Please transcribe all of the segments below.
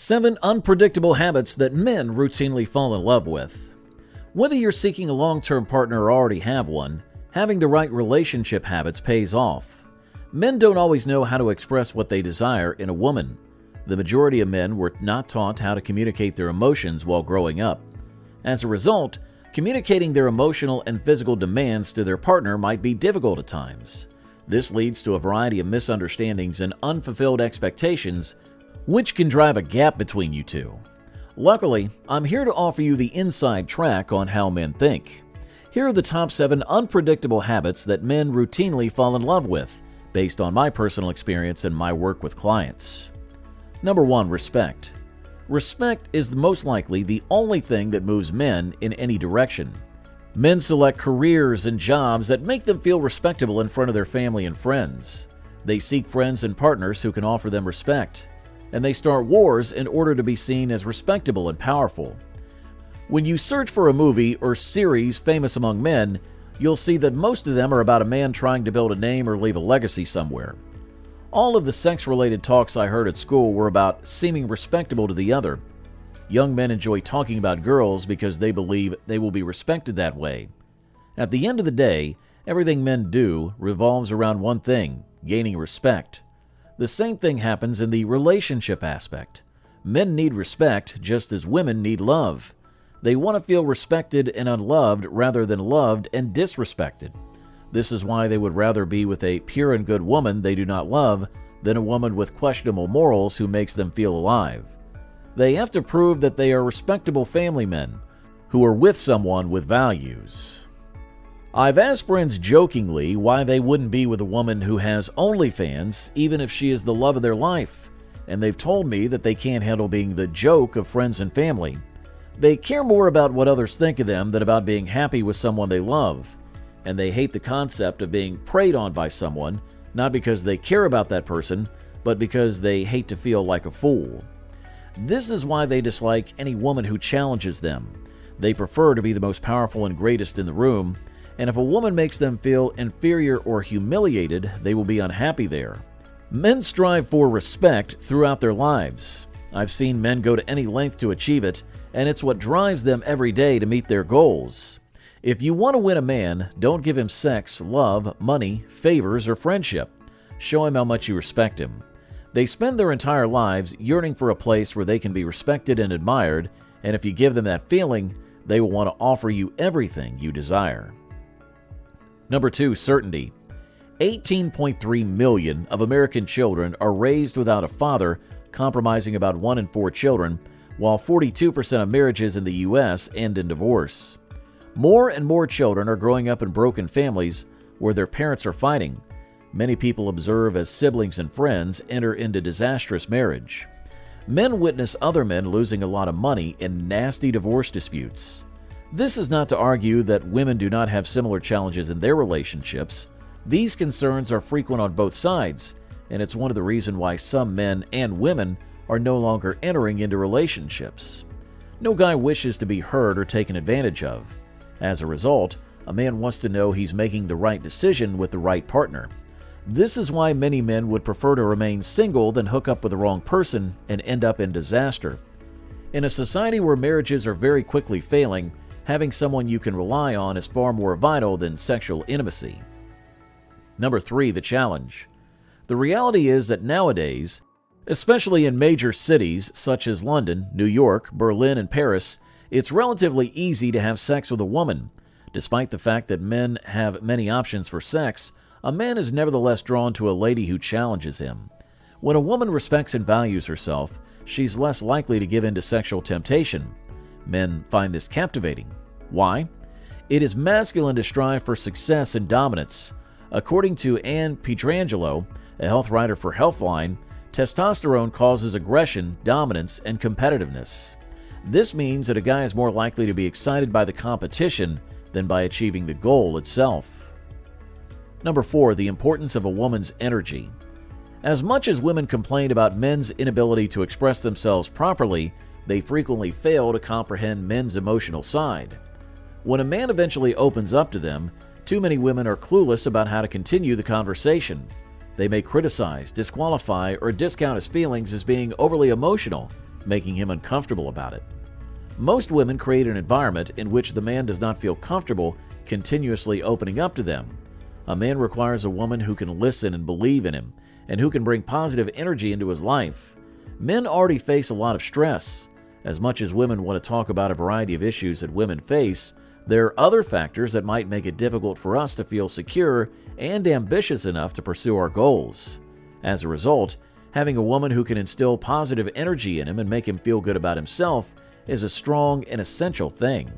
7 unpredictable habits that men routinely fall in love with. Whether you're seeking a long-term partner or already have one, having the right relationship habits pays off. Men don't always know how to express what they desire in a woman. The majority of men were not taught how to communicate their emotions while growing up. As a result, communicating their emotional and physical demands to their partner might be difficult at times. This leads to a variety of misunderstandings and unfulfilled expectations, which can drive a gap between you two. Luckily, I'm here to offer you the inside track on how men think. Here are the top 7 unpredictable habits that men routinely fall in love with, based on my personal experience and my work with clients. Number 1. Respect. Respect is most likely the only thing that moves men in any direction. Men select careers and jobs that make them feel respectable in front of their family and friends. They seek friends and partners who can offer them respect, and they start wars in order to be seen as respectable and powerful. When you search for a movie or series famous among men, you'll see that most of them are about a man trying to build a name or leave a legacy somewhere. All of the sex-related talks I heard at school were about seeming respectable to the other. Young men enjoy talking about girls because they believe they will be respected that way. At the end of the day, everything men do revolves around one thing: gaining respect. The same thing happens in the relationship aspect. Men need respect just as women need love. They want to feel respected and unloved rather than loved and disrespected. This is why they would rather be with a pure and good woman they do not love than a woman with questionable morals who makes them feel alive. They have to prove that they are respectable family men who are with someone with values. I've asked friends jokingly why they wouldn't be with a woman who has OnlyFans even if she is the love of their life, and they've told me that they can't handle being the joke of friends and family. They care more about what others think of them than about being happy with someone they love, and they hate the concept of being preyed on by someone, not because they care about that person, but because they hate to feel like a fool. This is why they dislike any woman who challenges them. They prefer to be the most powerful and greatest in the room, and if a woman makes them feel inferior or humiliated, they will be unhappy there. Men strive for respect throughout their lives. I've seen men go to any length to achieve it, and it's what drives them every day to meet their goals. If you want to win a man, don't give him sex, love, money, favors, or friendship. Show him how much you respect him. They spend their entire lives yearning for a place where they can be respected and admired, and if you give them that feeling, they will want to offer you everything you desire. Number 2. Certainty. 18.3 million of American children are raised without a father, compromising about 1 in 4 children, while 42% of marriages in the U.S. end in divorce. More and more children are growing up in broken families where their parents are fighting. Many people observe as siblings and friends enter into disastrous marriage. Men witness other men losing a lot of money in nasty divorce disputes. This is not to argue that women do not have similar challenges in their relationships. These concerns are frequent on both sides, and it's one of the reasons why some men and women are no longer entering into relationships. No guy wishes to be hurt or taken advantage of. As a result, a man wants to know he's making the right decision with the right partner. This is why many men would prefer to remain single than hook up with the wrong person and end up in disaster. In a society where marriages are very quickly failing, having someone you can rely on is far more vital than sexual intimacy. Number 3. The challenge. The reality is that nowadays, especially in major cities such as London, New York, Berlin, and Paris, it's relatively easy to have sex with a woman. Despite the fact that men have many options for sex, a man is nevertheless drawn to a lady who challenges him. When a woman respects and values herself, she's less likely to give in to sexual temptation. Men find this captivating. Why? It is masculine to strive for success and dominance. According to Anne Pietrangelo, a health writer for Healthline, testosterone causes aggression, dominance, and competitiveness. This means that a guy is more likely to be excited by the competition than by achieving the goal itself. Number 4. The importance of a woman's energy. As much as women complain about men's inability to express themselves properly, they frequently fail to comprehend men's emotional side. When a man eventually opens up to them, too many women are clueless about how to continue the conversation. They may criticize, disqualify, or discount his feelings as being overly emotional. making him uncomfortable about it. Most women create an environment in which the man does not feel comfortable continuously opening up to them. A man requires a woman who can listen and believe in him, and who can bring positive energy into his life. Men already face a lot of stress. As much as women want to talk about a variety of issues that women face, there are other factors that might make it difficult for us to feel secure and ambitious enough to pursue our goals. As a result, having a woman who can instill positive energy in him and make him feel good about himself is a strong and essential thing.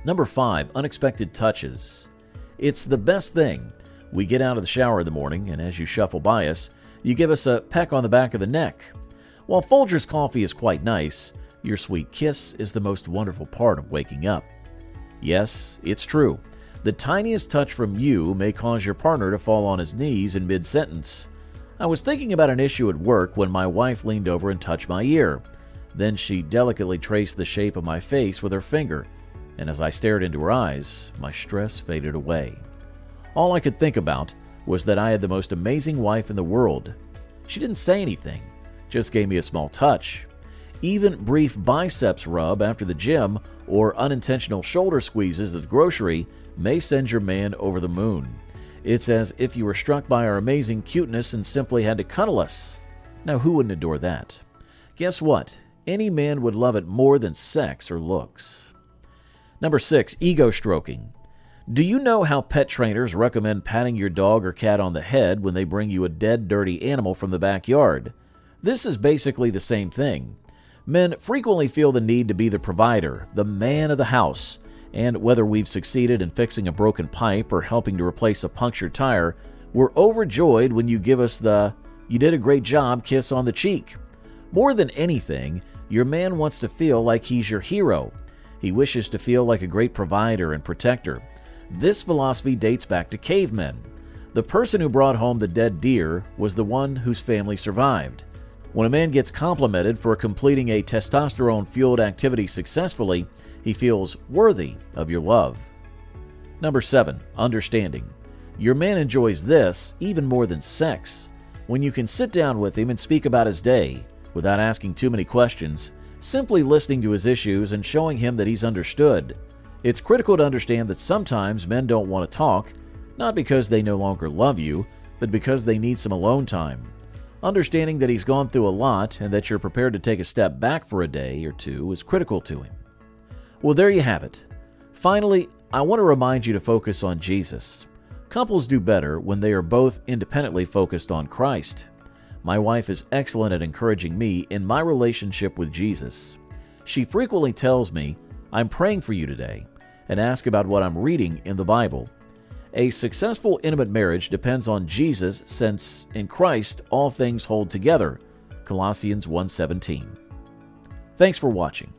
Number 5, unexpected touches. It's the best thing. We get out of the shower in the morning, and as you shuffle by us, you give us a peck on the back of the neck. While Folgers coffee is quite nice, your sweet kiss is the most wonderful part of waking up. Yes, it's true. The tiniest touch from you may cause your partner to fall on his knees in mid-sentence. I was thinking about an issue at work when my wife leaned over and touched my ear. Then she delicately traced the shape of my face with her finger, and as I stared into her eyes, my stress faded away. All I could think about was that I had the most amazing wife in the world. She didn't say anything, just gave me a small touch. Even brief biceps rub after the gym or unintentional shoulder squeezes at the grocery may send your man over the moon. It's as if you were struck by our amazing cuteness and simply had to cuddle us. Now, who wouldn't adore that? Guess what? Any man would love it more than sex or looks. Number 6, ego stroking. Do you know how pet trainers recommend patting your dog or cat on the head when they bring you a dead, dirty animal from the backyard? This is basically the same thing. Men frequently feel the need to be the provider, the man of the house, and whether we've succeeded in fixing a broken pipe or helping to replace a punctured tire, we're overjoyed when you give us the "you did a great job" kiss on the cheek. More than anything, your man wants to feel like he's your hero. He wishes to feel like a great provider and protector. This philosophy dates back to cavemen. The person who brought home the dead deer was the one whose family survived. When a man gets complimented for completing a testosterone-fueled activity successfully, he feels worthy of your love. Number 7, understanding. Your man enjoys this even more than sex. When you can sit down with him and speak about his day, without asking too many questions, simply listening to his issues and showing him that he's understood. It's critical to understand that sometimes men don't want to talk, not because they no longer love you, but because they need some alone time. Understanding that he's gone through a lot and that you're prepared to take a step back for a day or two is critical to him. Well, there you have it. Finally, I want to remind you to focus on Jesus. Couples do better when they are both independently focused on Christ. My wife is excellent at encouraging me in my relationship with Jesus. She frequently tells me, "I'm praying for you today," and asks about what I'm reading in the Bible. A successful intimate marriage depends on Jesus, since in Christ all things hold together. Colossians 1:17. Thanks for watching.